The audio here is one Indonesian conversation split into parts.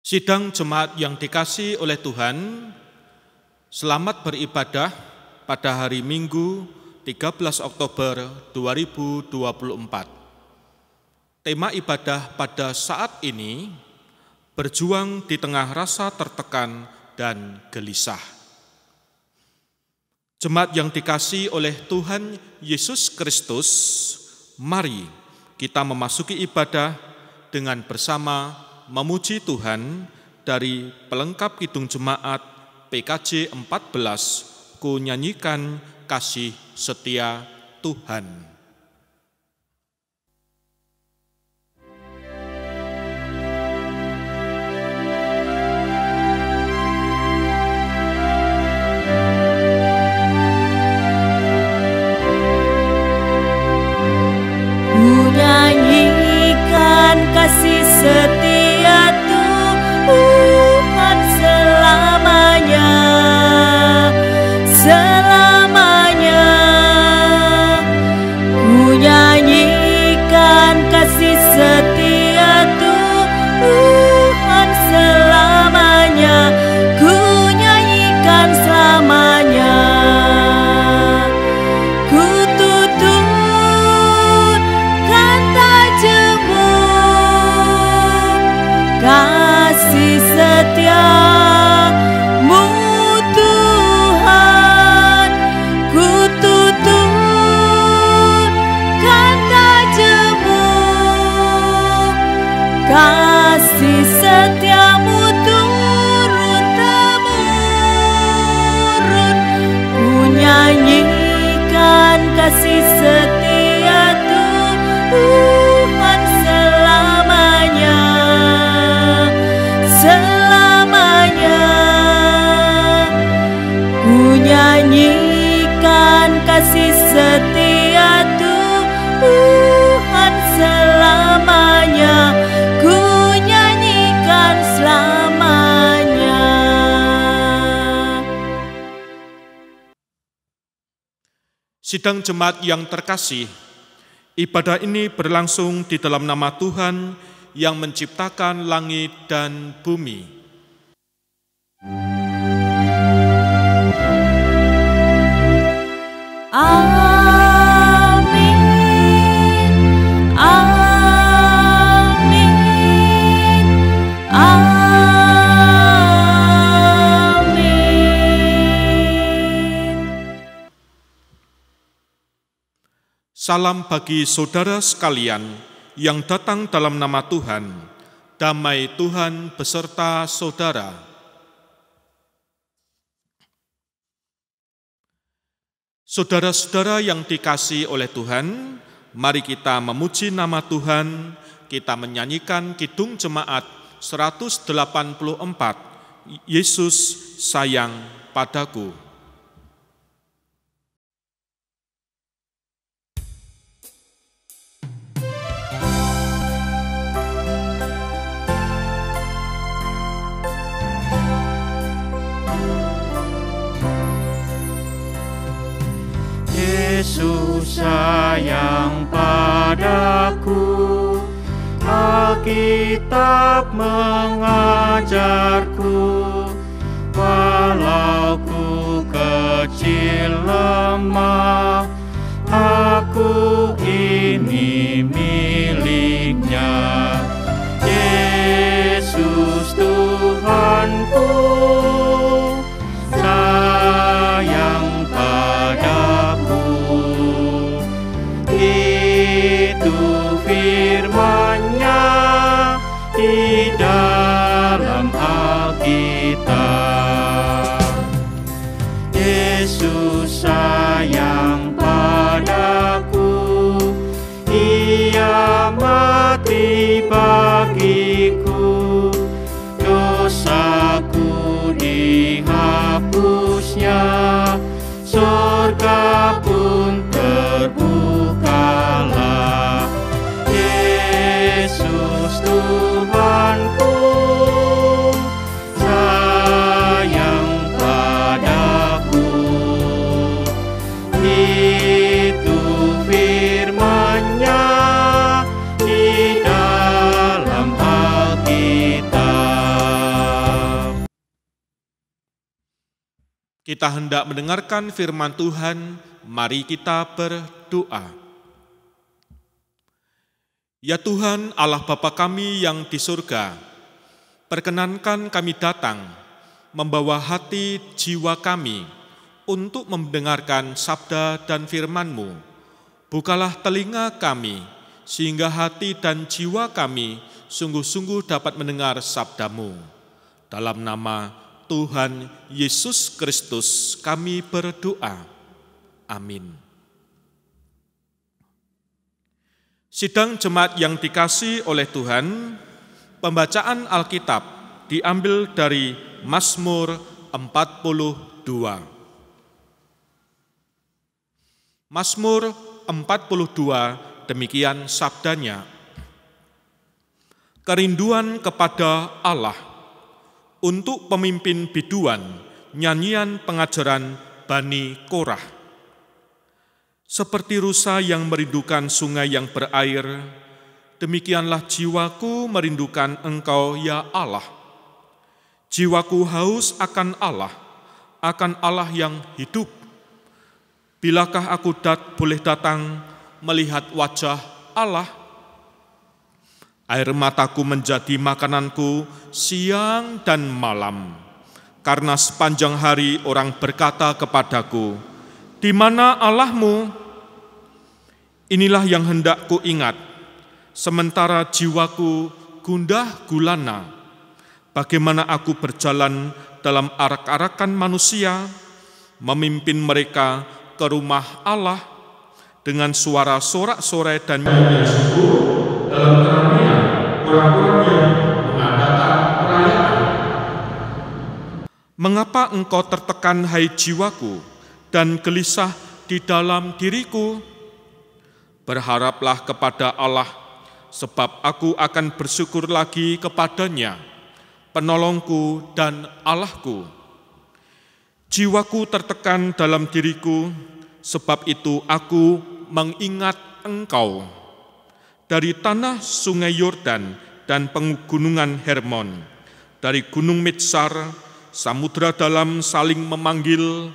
Sidang jemaat yang dikasihi oleh Tuhan, selamat beribadah pada hari Minggu 13 Oktober 2024. Tema ibadah pada saat ini, berjuang di tengah rasa tertekan dan gelisah. Jemaat yang dikasihi oleh Tuhan Yesus Kristus, mari kita memasuki ibadah dengan bersama memuji Tuhan dari pelengkap Kidung Jemaat PKJ 14, Ku nyanyikan kasih setia Tuhan. Ku nyanyikan kasih setia Tuhan selamanya, selamanya. Ku nyanyikan kasih setia Tuhan selamanya, ku nyanyikan selamanya. Ku tuturkan tak jemu kasih setiamu Tuhan, ku tuturkan tak jemu kasih setiamu turun-temurun. Ku nyanyikan kasih setia Tuhan selamanya, selamanya. Ku nyanyikan kasih setia Tuhan selamanya, ku nyanyikan selamanya. Sidang jemaat yang terkasih, ibadah ini berlangsung di dalam nama Tuhan yang menciptakan langit dan bumi. Amin, amin, amin. Salam bagi saudara sekalian yang datang dalam nama Tuhan. Damai Tuhan beserta saudara. Saudara-saudara yang dikasihi oleh Tuhan, mari kita memuji nama Tuhan. Kita menyanyikan Kidung Jemaat 184, Yesus sayang padaku. Yesus sayang padaku, Alkitab mengajarku, walau ku kecil lemah, aku ini miliknya. Yesus Tuhanku sayang padaku, itu firman-Nya di dalam Alkitab. Yesus sayang padaku, Ia mati bagiku, dosaku dihapusnya, surga pun terbukalah. Yesus Tuhanku sayang padaku, itu firman-Nya di dalam Alkitab. Kita hendak mendengarkan firman Tuhan, mari kita berdoa. Ya Tuhan, Allah Bapa kami yang di surga, perkenankan kami datang, membawa hati jiwa kami untuk mendengarkan sabda dan firman-Mu. Bukalah telinga kami, sehingga hati dan jiwa kami sungguh-sungguh dapat mendengar sabda-Mu. Dalam nama Tuhan Yesus Kristus kami berdoa. Amin. Sidang jemaat yang dikasihi oleh Tuhan, pembacaan Alkitab diambil dari Mazmur 42. Mazmur 42 demikian sabdanya. Kerinduan kepada Allah. Untuk pemimpin biduan, nyanyian pengajaran Bani Korah. Seperti rusa yang merindukan sungai yang berair, demikianlah jiwaku merindukan Engkau, ya Allah. Jiwaku haus akan Allah yang hidup. Bilakah aku boleh datang melihat wajah Allah? Air mataku menjadi makananku siang dan malam, karena sepanjang hari orang berkata kepadaku, "Di mana Allahmu?" Inilah yang hendak ku ingat, sementara jiwaku gundah gulana. Bagaimana aku berjalan dalam arak-arakan manusia, memimpin mereka ke rumah Allah dengan suara sorak-sorai dan nyanyian syukur dalam keramaian orang-orang yang mengadakan perayaan. Mengapa engkau tertekan, hai jiwaku, dan gelisah di dalam diriku? Berharaplah kepada Allah, sebab aku akan bersyukur lagi kepadanya, penolongku dan Allahku. Jiwaku tertekan dalam diriku, sebab itu aku mengingat Engkau. Dari tanah sungai Yordan dan pegunungan Hermon, dari gunung Mitsar, samudra dalam saling memanggil,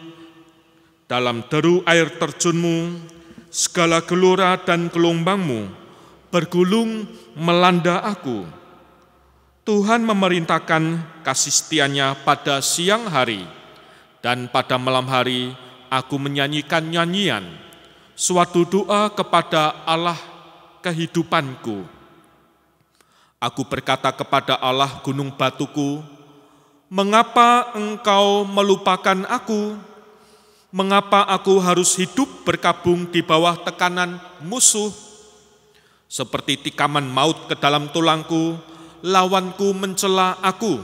dalam deru air terjunmu, segala gelora dan gelombangmu bergulung melanda aku. Tuhan memerintahkan kasih setia-Nya pada siang hari, dan pada malam hari aku menyanyikan nyanyian, suatu doa kepada Allah kehidupanku. Aku berkata kepada Allah gunung batuku, "Mengapa Engkau melupakan aku? Mengapa aku harus hidup berkabung di bawah tekanan musuh? Seperti tikaman maut ke dalam tulangku, lawanku mencela aku,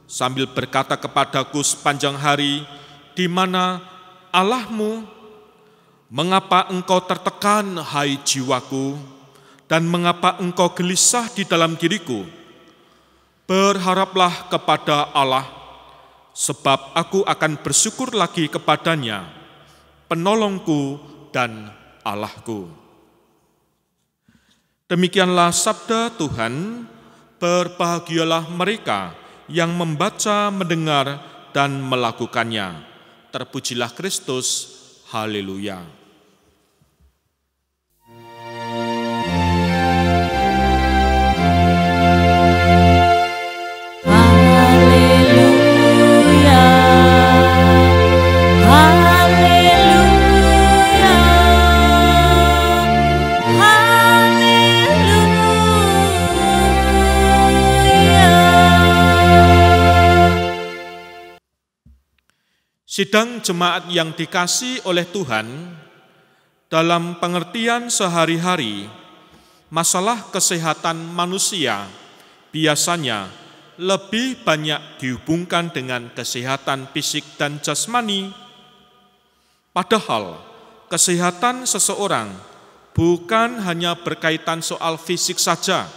sambil berkata kepadaku sepanjang hari, 'Di mana Allahmu?' Mengapa engkau tertekan, hai jiwaku, dan mengapa engkau gelisah di dalam diriku? Berharaplah kepada Allah, sebab aku akan bersyukur lagi kepadanya, penolongku dan Allahku." Demikianlah sabda Tuhan. Berbahagialah mereka yang membaca, mendengar, dan melakukannya. Terpujilah Kristus. Haleluya. Sidang jemaat yang dikasihi oleh Tuhan, dalam pengertian sehari-hari, masalah kesehatan manusia biasanya lebih banyak dihubungkan dengan kesehatan fisik dan jasmani. Padahal, kesehatan seseorang bukan hanya berkaitan soal fisik saja,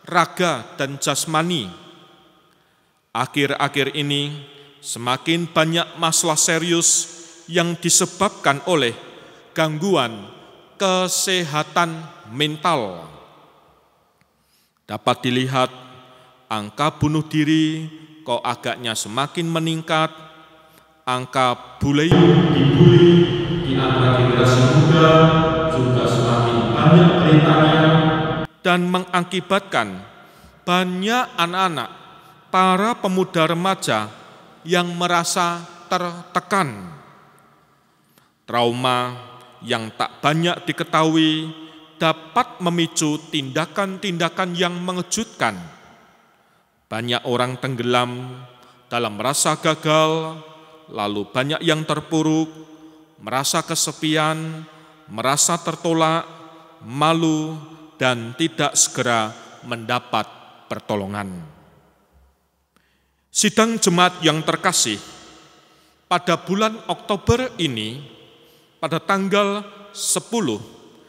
raga dan jasmani. Akhir-akhir ini, semakin banyak masalah serius yang disebabkan oleh gangguan kesehatan mental. Dapat dilihat, angka bunuh diri kok agaknya semakin meningkat, Angka dibully di antara generasi muda juga semakin banyak beritanya dan mengakibatkan banyak anak-anak, para pemuda remaja yang merasa tertekan. Trauma yang tak banyak diketahui dapat memicu tindakan-tindakan yang mengejutkan. Banyak orang tenggelam dalam rasa gagal, lalu banyak yang terpuruk, merasa kesepian, merasa tertolak, malu, dan tidak segera mendapat pertolongan. Sidang jemaat yang terkasih, pada bulan Oktober ini, pada tanggal 10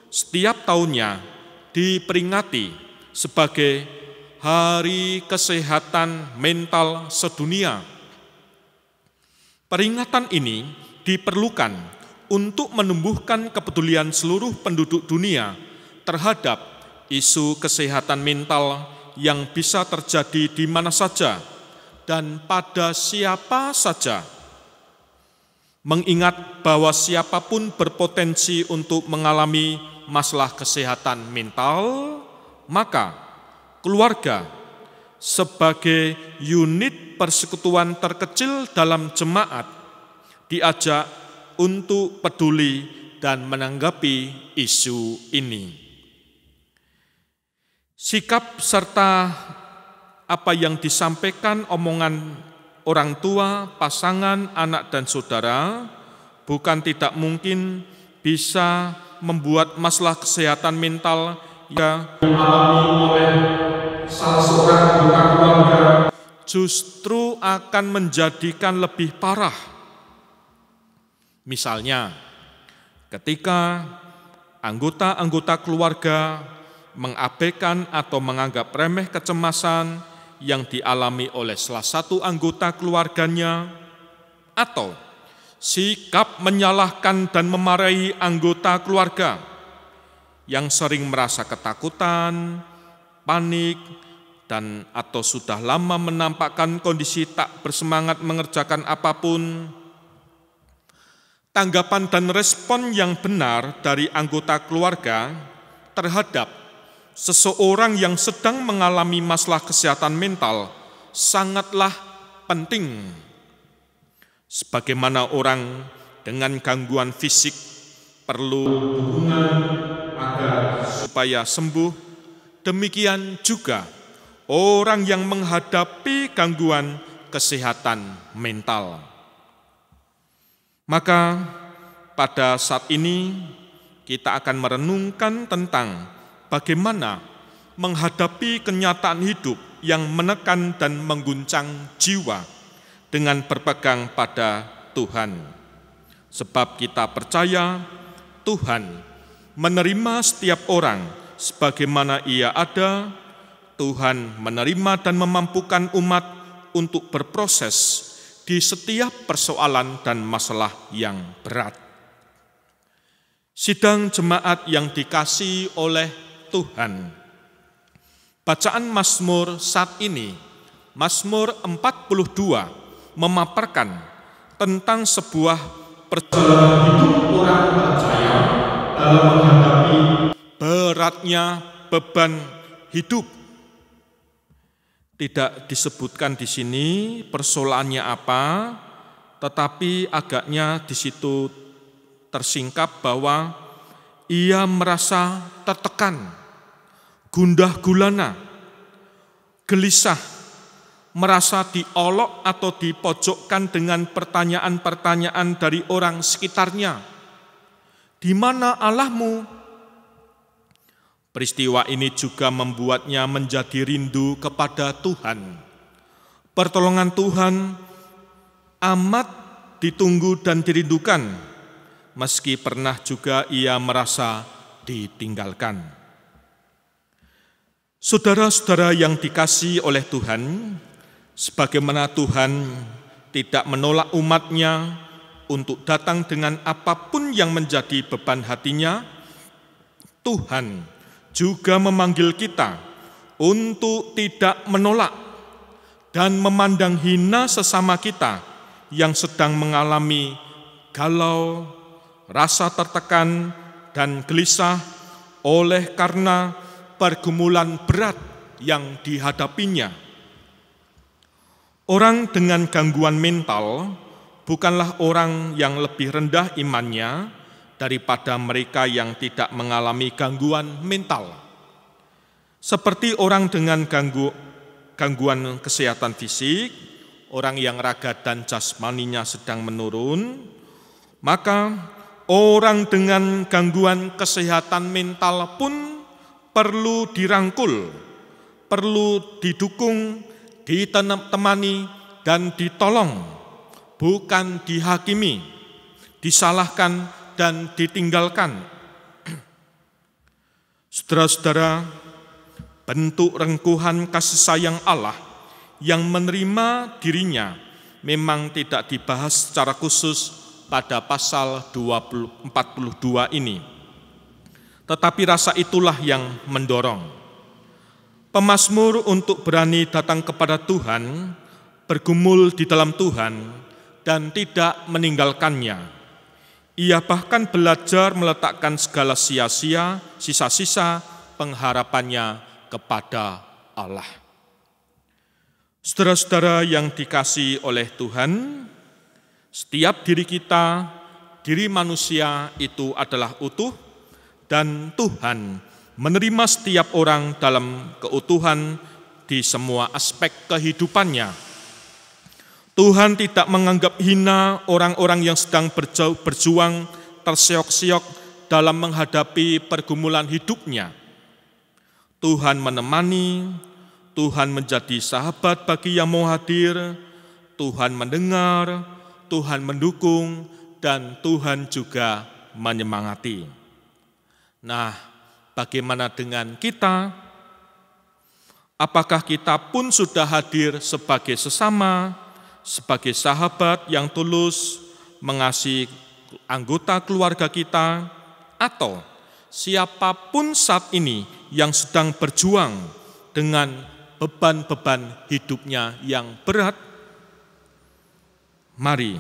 setiap tahunnya diperingati sebagai Hari Kesehatan Mental Sedunia. Peringatan ini diperlukan untuk menumbuhkan kepedulian seluruh penduduk dunia terhadap isu kesehatan mental yang bisa terjadi di mana saja dan pada siapa saja. Mengingat bahwa siapapun berpotensi untuk mengalami masalah kesehatan mental, maka keluarga sebagai unit persekutuan terkecil dalam jemaat diajak untuk peduli dan menanggapi isu ini. Sikap serta apa yang disampaikan omongan orang tua, pasangan, anak, dan saudara bukan tidak mungkin bisa membuat masalah kesehatan mental yang dialami oleh salah seorang anggota keluarga justru akan menjadikan lebih parah. Misalnya, ketika anggota-anggota keluarga mengabaikan atau menganggap remeh kecemasan yang dialami oleh salah satu anggota keluarganya, atau sikap menyalahkan dan memarahi anggota keluarga yang sering merasa ketakutan, panik, dan atau sudah lama menampakkan kondisi tak bersemangat mengerjakan apapun. Tanggapan dan respon yang benar dari anggota keluarga terhadap seseorang yang sedang mengalami masalah kesehatan mental sangatlah penting. Sebagaimana orang dengan gangguan fisik perlu dukungan agar supaya sembuh, demikian juga orang yang menghadapi gangguan kesehatan mental. Maka pada saat ini kita akan merenungkan tentang bagaimana menghadapi kenyataan hidup yang menekan dan mengguncang jiwa dengan berpegang pada Tuhan. Sebab kita percaya Tuhan menerima setiap orang sebagaimana ia ada. Tuhan menerima dan memampukan umat untuk berproses di setiap persoalan dan masalah yang berat. Sidang jemaat yang dikasihi oleh Tuhan. Bacaan Mazmur saat ini, Mazmur 42, memaparkan tentang sebuah perjalanan hidup orang percaya dalam menghadapi beratnya beban hidup. Tidak disebutkan di sini persoalannya apa, tetapi agaknya di situ tersingkap bahwa ia merasa tertekan, gundah gulana, gelisah, merasa diolok atau dipojokkan dengan pertanyaan-pertanyaan dari orang sekitarnya. Di mana Allahmu? Peristiwa ini juga membuatnya menjadi rindu kepada Tuhan. Pertolongan Tuhan amat ditunggu dan dirindukan, meski pernah juga ia merasa ditinggalkan. Saudara-saudara yang dikasihi oleh Tuhan, sebagaimana Tuhan tidak menolak umat-Nya untuk datang dengan apapun yang menjadi beban hatinya, Tuhan juga memanggil kita untuk tidak menolak dan memandang hina sesama kita yang sedang mengalami galau, rasa tertekan, dan gelisah oleh karena pergumulan berat yang dihadapinya. Orang dengan gangguan mental bukanlah orang yang lebih rendah imannya daripada mereka yang tidak mengalami gangguan mental. Seperti orang dengan gangguan kesehatan fisik, orang yang raga dan jasmaninya sedang menurun, maka orang dengan gangguan kesehatan mental pun perlu dirangkul, perlu didukung, ditemani, dan ditolong, bukan dihakimi, disalahkan, dan ditinggalkan. Saudara-saudara, bentuk rengkuhan kasih sayang Allah yang menerima dirinya memang tidak dibahas secara khusus pada pasal 42 ini. Tetapi rasa itulah yang mendorong pemazmur untuk berani datang kepada Tuhan, bergumul di dalam Tuhan, dan tidak meninggalkannya. Ia bahkan belajar meletakkan segala sia-sia, sisa-sisa pengharapannya kepada Allah. Saudara-saudara yang dikasihi oleh Tuhan, setiap diri kita, diri manusia itu adalah utuh, dan Tuhan menerima setiap orang dalam keutuhan di semua aspek kehidupannya. Tuhan tidak menganggap hina orang-orang yang sedang berjuang terseok-seok dalam menghadapi pergumulan hidupnya. Tuhan menemani, Tuhan menjadi sahabat bagi yang mau hadir, Tuhan mendengar, Tuhan mendukung, dan Tuhan juga menyemangati. Nah, bagaimana dengan kita? Apakah kita pun sudah hadir sebagai sesama, sebagai sahabat yang tulus, mengasihi anggota keluarga kita, atau siapapun saat ini yang sedang berjuang dengan beban-beban hidupnya yang berat? Mari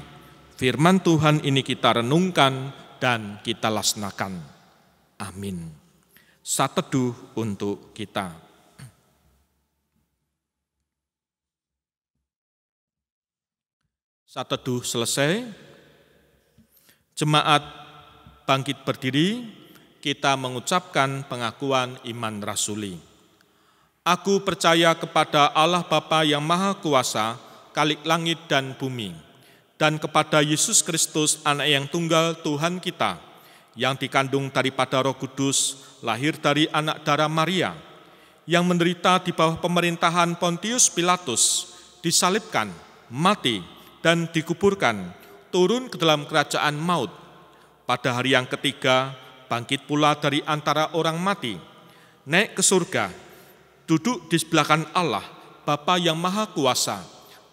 firman Tuhan ini kita renungkan dan kita laksanakan. Amin. Saat teduh untuk kita. Saat teduh selesai, jemaat bangkit berdiri, kita mengucapkan pengakuan iman rasuli. Aku percaya kepada Allah Bapa yang Maha Kuasa, Khalik langit dan bumi, dan kepada Yesus Kristus, Anak yang tunggal Tuhan kita, yang dikandung daripada Roh Kudus, lahir dari anak darah Maria, yang menderita di bawah pemerintahan Pontius Pilatus, disalibkan, mati, dan dikuburkan, turun ke dalam kerajaan maut. Pada hari yang ketiga, bangkit pula dari antara orang mati, naik ke surga, duduk di sebelah kanan Allah, Bapa yang Maha Kuasa,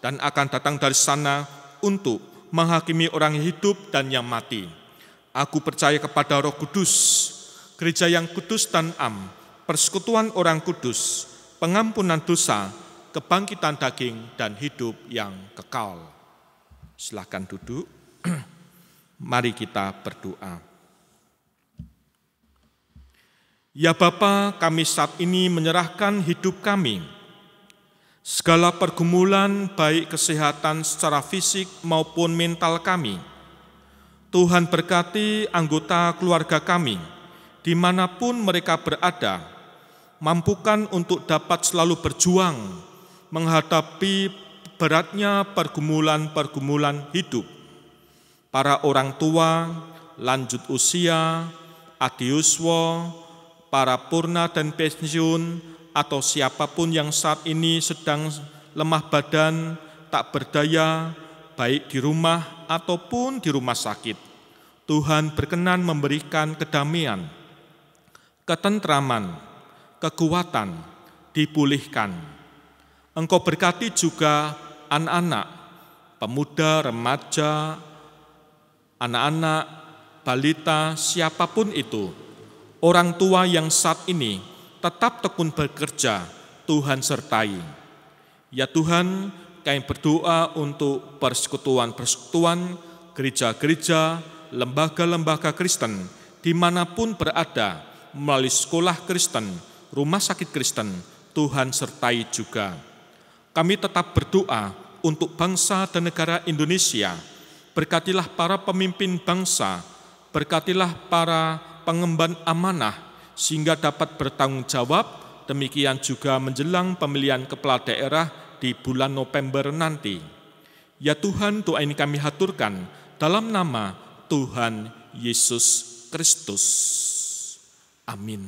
dan akan datang dari sana untuk menghakimi orang yang hidup dan yang mati. Aku percaya kepada Roh Kudus, gereja yang kudus dan am, persekutuan orang kudus, pengampunan dosa, kebangkitan daging, dan hidup yang kekal. Silakan duduk. Mari kita berdoa. Ya Bapa, kami saat ini menyerahkan hidup kami, segala pergumulan baik kesehatan secara fisik maupun mental kami. Tuhan berkati anggota keluarga kami, dimanapun mereka berada, mampukan untuk dapat selalu berjuang menghadapi beratnya pergumulan-pergumulan hidup. Para orang tua, lanjut usia, adiuswa, para purna dan pensiun, atau siapapun yang saat ini sedang lemah badan, tak berdaya, baik di rumah ataupun di rumah sakit. Tuhan berkenan memberikan kedamaian, ketentraman, kekuatan, dipulihkan. Engkau berkati juga anak-anak, pemuda, remaja, anak-anak, balita, siapapun itu, orang tua yang saat ini tetap tekun bekerja, Tuhan sertai. Ya Tuhan, kami berdoa untuk persekutuan-persekutuan, gereja-gereja, lembaga-lembaga Kristen, dimanapun berada, melalui sekolah Kristen, rumah sakit Kristen, Tuhan sertai juga. Kami tetap berdoa untuk bangsa dan negara Indonesia. Berkatilah para pemimpin bangsa, berkatilah para pengemban amanah, sehingga dapat bertanggung jawab. Demikian juga menjelang pemilihan kepala daerah di bulan November nanti. Ya Tuhan, doa ini kami haturkan dalam nama Tuhan Yesus Kristus. Amin.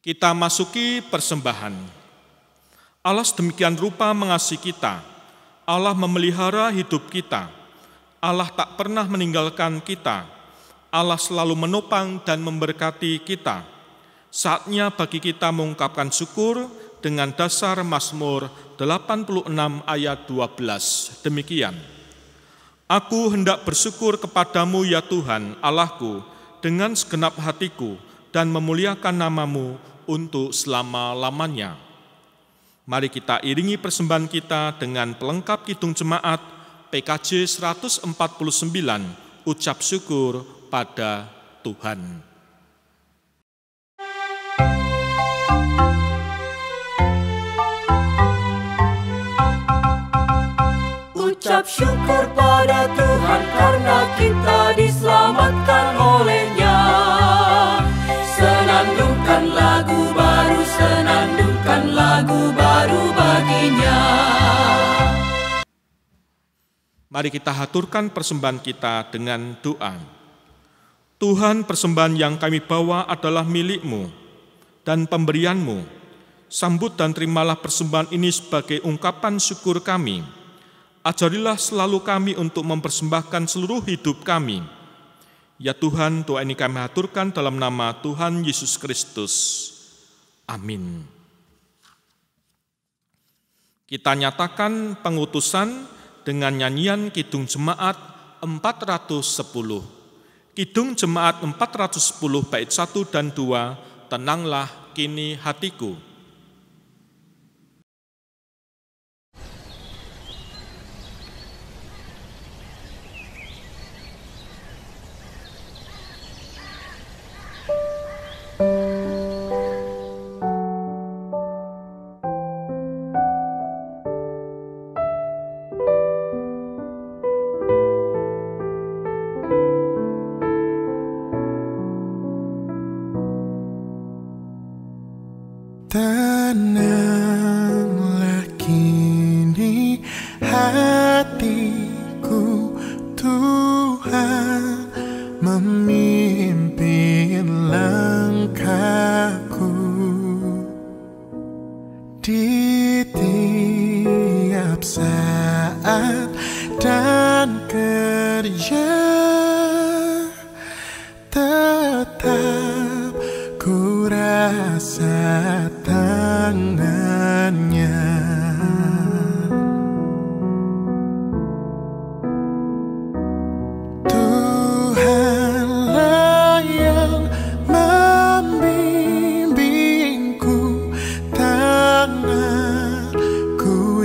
Kita masuki persembahan. Allah sedemikian rupa mengasihi kita. Allah memelihara hidup kita. Allah tak pernah meninggalkan kita. Allah selalu menopang dan memberkati kita. Saatnya bagi kita mengungkapkan syukur dengan dasar Mazmur 86 ayat 12. Demikian. Aku hendak bersyukur kepadamu ya Tuhan Allahku dengan segenap hatiku dan memuliakan namamu untuk selama-lamanya. Mari kita iringi persembahan kita dengan pelengkap kidung jemaat PKJ 149, ucap syukur pada Tuhan. Ucap syukur pada Tuhan karena kita diselamatkan oleh-Nya. Senandungkan lagu baru bagi-Nya. Mari kita haturkan persembahan kita dengan doa. Tuhan, persembahan yang kami bawa adalah milik-Mu dan pemberian-Mu. Sambut dan terimalah persembahan ini sebagai ungkapan syukur kami. Ajarilah selalu kami untuk mempersembahkan seluruh hidup kami. Ya Tuhan, doa ini kami haturkan dalam nama Tuhan Yesus Kristus. Amin. Kita nyatakan pengutusan dengan nyanyian Kidung Jemaat 410. Kidung Jemaat 410 bait 1 dan 2, tenanglah kini hatiku. Tenanglah kini hatiku, Tuhan memimpin langkahku di tiap saat dan kerja. Tetap ku rasa tangannya. Tuhanlah yang membimbingku, tanganku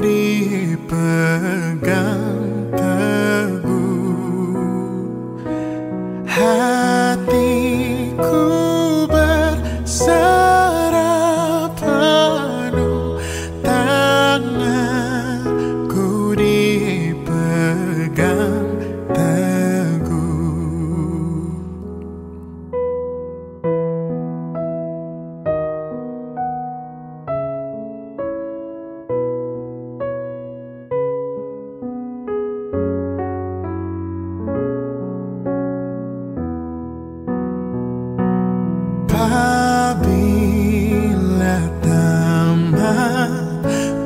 dipegang teguh, hatiku berserah penuh, tanganku dipegang teguh. Apabila tamat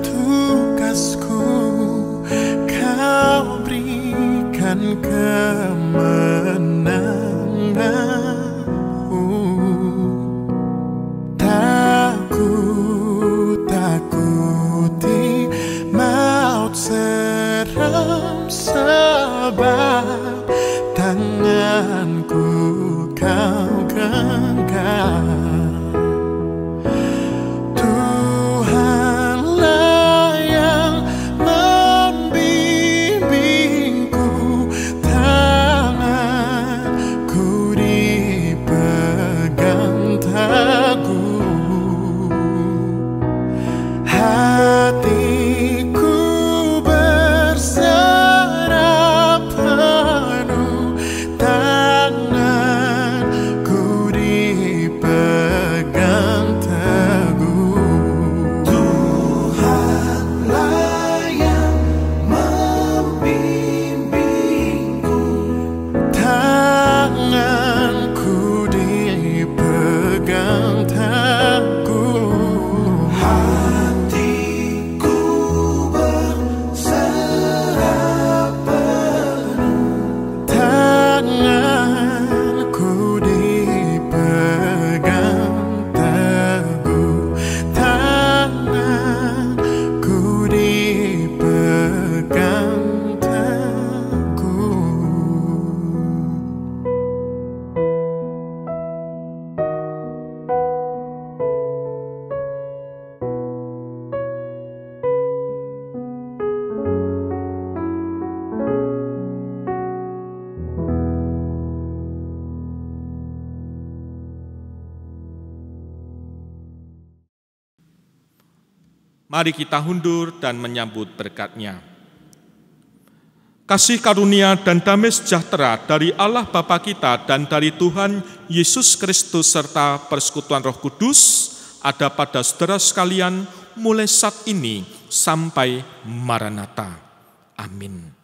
tugasku, Kau berikan kemenangan. Tak ku takuti maut seram, sebab tanganku Kau genggam. Tuhanlah Mari kita hundur dan menyambut berkat-Nya. Kasih karunia dan damai sejahtera dari Allah Bapa kita dan dari Tuhan Yesus Kristus serta persekutuan Roh Kudus ada pada saudara sekalian mulai saat ini sampai Maranatha. Amin.